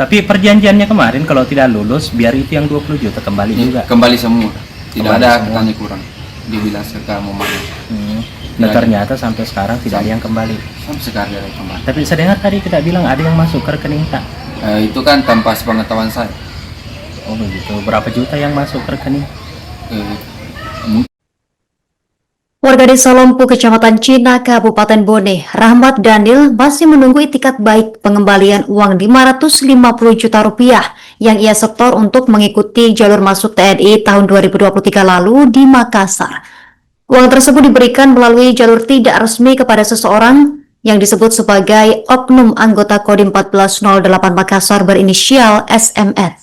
Tapi perjanjiannya kemarin kalau tidak lulus biar itu yang 20 juta kembali juga. Kembali semua, tidak Kembali ada semua. katanya kurang. Dibilang sekarang mau mana. Nah ternyata sampai sekarang tidak ada yang kembali. Sampai sekarang ada yang kembali. Tapi saya dengar tadi kita bilang ada yang masuk ke rekening tak? Itu kan tanpa sepengetahuan saya. Oh begitu. Berapa juta yang masuk ke rekening? Warga Desa Lompu, Kecamatan Cina, Kabupaten Bone, Rahmat Daniel masih menunggu itikat baik pengembalian uang 550 juta rupiah yang ia setor untuk mengikuti jalur masuk TNI tahun 2023 lalu di Makassar. Uang tersebut diberikan melalui jalur tidak resmi kepada seseorang yang disebut sebagai oknum anggota Kodim 1408 Makassar berinisial SMN.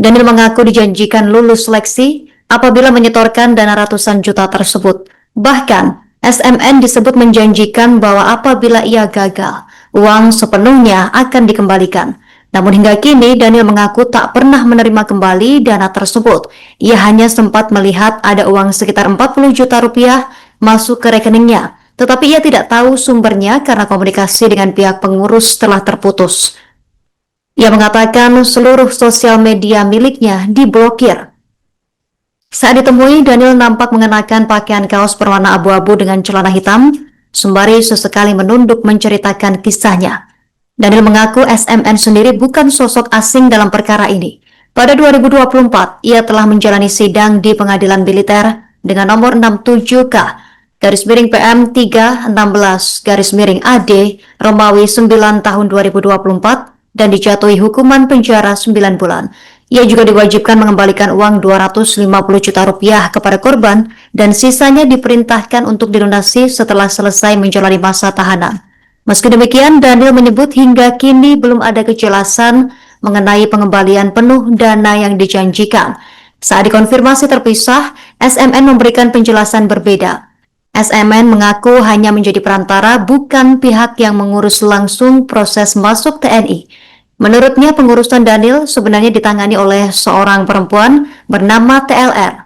Daniel mengaku dijanjikan lulus seleksi apabila menyetorkan dana ratusan juta tersebut. Bahkan, SMN disebut menjanjikan bahwa apabila ia gagal, uang sepenuhnya akan dikembalikan. Namun hingga kini, Daniel mengaku tak pernah menerima kembali dana tersebut. Ia hanya sempat melihat ada uang sekitar 40 juta rupiah masuk ke rekeningnya. Tetapi ia tidak tahu sumbernya karena komunikasi dengan pihak pengurus telah terputus. Ia mengatakan seluruh sosial media miliknya diblokir. Saat ditemui, Daniel nampak mengenakan pakaian kaos berwarna abu-abu dengan celana hitam, sembari sesekali menunduk menceritakan kisahnya. Daniel mengaku SMN sendiri bukan sosok asing dalam perkara ini. Pada 2024, ia telah menjalani sidang di pengadilan militer dengan nomor 67K, /PM 316, /AD, Romawi 9 tahun 2024, dan dijatuhi hukuman penjara 9 bulan. Ia juga diwajibkan mengembalikan uang 250 juta rupiah kepada korban dan sisanya diperintahkan untuk dilunasi setelah selesai menjalani masa tahanan. Meski demikian, Daniel menyebut hingga kini belum ada kejelasan mengenai pengembalian penuh dana yang dijanjikan. Saat dikonfirmasi terpisah, SMN memberikan penjelasan berbeda. SMN mengaku hanya menjadi perantara, bukan pihak yang mengurus langsung proses masuk TNI. Menurutnya, pengurusan Daniel sebenarnya ditangani oleh seorang perempuan bernama TLR.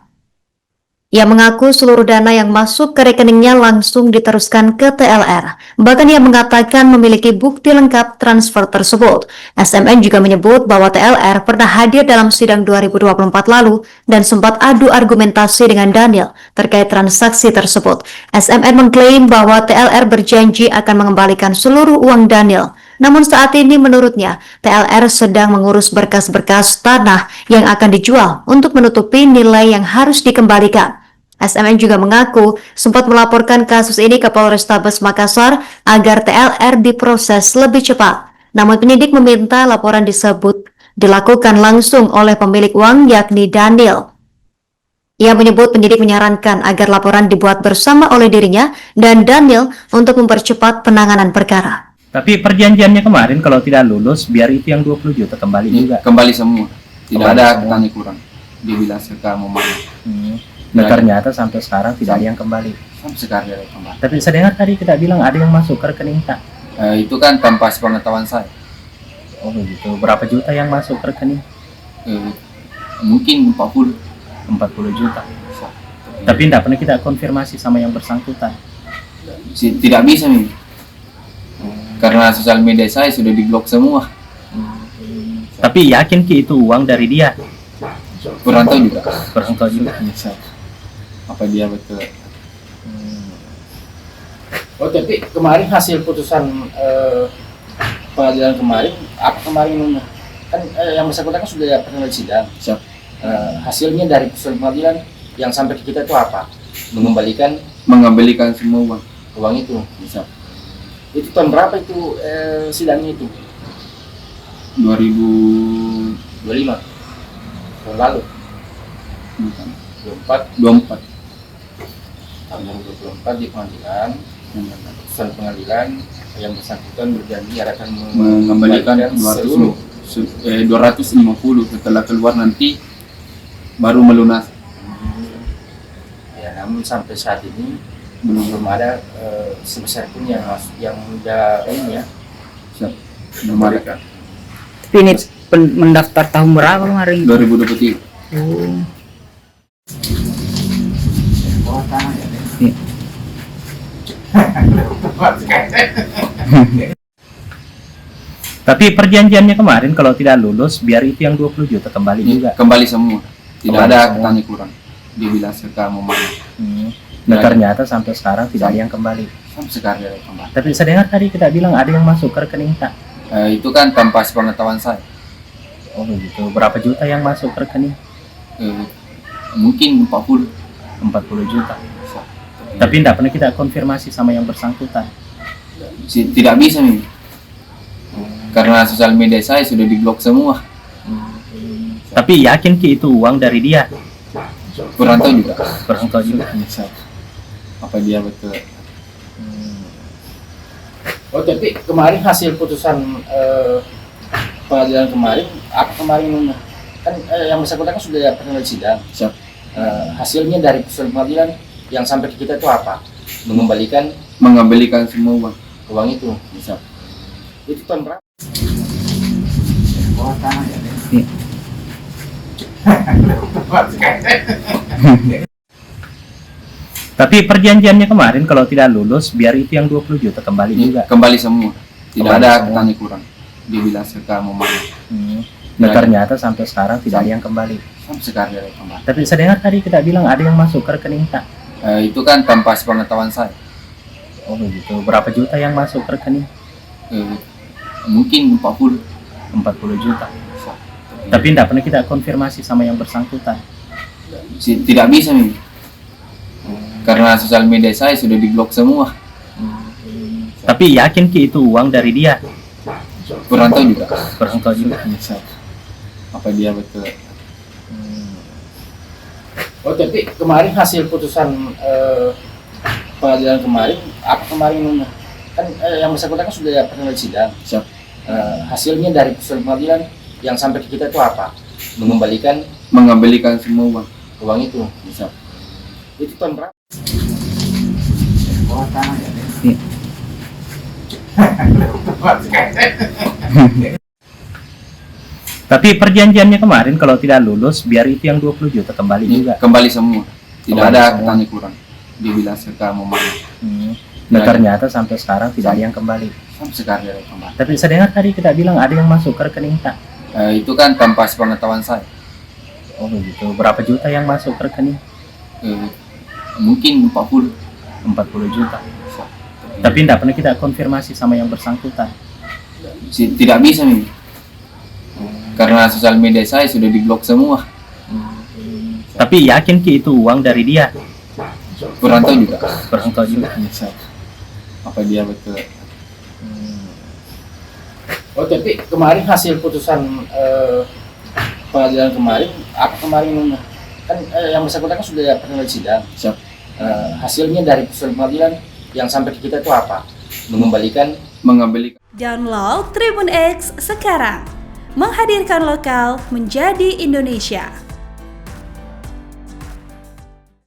Ia mengaku seluruh dana yang masuk ke rekeningnya langsung diteruskan ke TLR. Bahkan ia mengatakan memiliki bukti lengkap transfer tersebut. SMN juga menyebut bahwa TLR pernah hadir dalam sidang 2024 lalu dan sempat adu argumentasi dengan Daniel terkait transaksi tersebut. SMN mengklaim bahwa TLR berjanji akan mengembalikan seluruh uang Daniel. Namun saat ini menurutnya, TLR sedang mengurus berkas-berkas tanah yang akan dijual untuk menutupi nilai yang harus dikembalikan. SMN juga mengaku sempat melaporkan kasus ini ke Polrestabes Makassar agar TLR diproses lebih cepat. Namun penyidik meminta laporan disebut dilakukan langsung oleh pemilik uang yakni Daniel. Ia menyebut penyidik menyarankan agar laporan dibuat bersama oleh dirinya dan Daniel untuk mempercepat penanganan perkara. Tapi perjanjiannya kemarin kalau tidak lulus biar itu yang 20 juta kembali juga. Kembali semua, tidak Kembali ada semua. katanya kurang. Dibilang sekarang mau mana. Nah ternyata sampai sekarang tidak ada yang kembali. Sampai sekarang ada yang kembali. Tapi saya dengar tadi kita bilang ada yang masuk ke rekening tak? Itu kan tanpa sepengetahuan saya. Oh begitu. Berapa juta yang masuk ke rekening? Mungkin 40 juta. Tapi tidak pernah kita konfirmasi sama yang bersangkutan. Tidak bisa nih. Karena sosial media saya sudah diblok semua. Tapi yakin ki itu uang dari dia? Kurang tahu juga. Kurang tahu juga. Apa dia betul? Oh, tapi kemarin hasil putusan pengadilan kemarin, apa kemarin kan yang bersangkutan kan sudah pernah sidang. Siap. Hasilnya dari putusan pengadilan yang sampai ke kita itu apa? Mengembalikan semua uang itu. Bisa. Itu tahun berapa itu sidangnya itu? 2025 tahun lalu. 24 Tahun 2024 di pengadilan. Putusan pengadilan yang bersangkutan berjanji akan mengembalikan 250 setelah keluar nanti baru melunasi. Ya, namun sampai saat ini belum ada sebesar pun yang udah ini ya. Siap. Belum ada. Tapi ini mendaftar tahun berapa kemarin? 2023. Oh. Tapi perjanjiannya kemarin kalau tidak lulus biar itu yang 20 juta kembali juga. Kembali semua. Tidak Kembali ada semua. katanya kurang. Dia bilang sekarang mau mana. Nah ternyata sampai sekarang tidak ada yang kembali. Sampai sekarang ada yang kembali. Tapi saya dengar tadi kita bilang ada yang masuk ke rekening tak. Itu kan tanpa sepengetahuan saya. Oh begitu. Berapa juta yang masuk ke rekening? Mungkin 40. 40 juta. Tapi tidak pernah kita konfirmasi sama yang bersangkutan. Tidak bisa nih. Karena sosial media saya sudah diblok semua. Tapi yakin ki itu uang dari dia. Kurang tahu juga. Kurang tahu juga. Apa dia betul? Oh tapi kemarin hasil putusan pengadilan kemarin apa kemarin kan yang bersangkutan kan sudah pernah sidang. Siap. Hasilnya dari putusan pengadilan yang sampai ke kita itu apa? Mengembalikan semua uang itu. bisa. Itu tahun berapa? Tapi perjanjiannya kemarin kalau tidak lulus biar itu yang 20 juta kembali juga. Kembali semua. Tidak Kembali ada semua. katanya kurang. Dia bilang sekarang mau mana. Nah ternyata sampai sekarang tidak ada yang kembali. Sampai sekarang ada yang kembali. Tapi saya dengar tadi kita bilang ada yang masuk ke rekening tak. Itu kan tanpa sepengetahuan saya. Oh begitu. Berapa juta yang masuk ke rekening? Mungkin 40. 40 juta. Tapi tidak pernah kita konfirmasi sama yang bersangkutan. Tidak bisa nih. Karena sosial media saya sudah diblok semua. Tapi yakin ki itu uang dari dia. Kurang tahu juga. Kurang tahu juga. Apa dia betul? Oh tapi kemarin hasil putusan pengadilan kemarin apa kemarin kan yang bersangkutan kan sudah pernah sidang. Siap. Hasilnya dari putusan pengadilan yang sampai ke kita itu apa? Mengembalikan semua Uang itu. bisa. Itu tahun berapa? Tapi perjanjiannya kemarin kalau tidak lulus biar itu yang 20 juta kembali juga. Kembali semua. Tidak Kembali ada semua. katanya kurang. Dia bilang sekarang mau mana. Nah ternyata sampai sekarang tidak ada yang kembali. Sampai sekarang ada yang kembali. Tapi saya dengar tadi kita bilang ada yang masuk ke rekening tak. Itu kan tanpa sepengetahuan saya. Oh begitu. Berapa juta yang masuk ke rekening? Mungkin 40. 40 juta. Tapi tidak pernah kita konfirmasi sama yang bersangkutan. Tidak bisa nih. Karena sosial media saya sudah diblok semua. Tapi yakin ki itu uang dari dia. Kurang tahu juga. Kurang tahu juga. Apa dia betul? Oh tapi kemarin hasil putusan pengadilan kemarin apa kemarin kan yang bersangkutan kan sudah pernah sidang. Siap. Hasilnya dari putusan pengadilan yang sampai ke kita itu apa? Mengembalikan Download Tribun X sekarang, menghadirkan lokal menjadi Indonesia.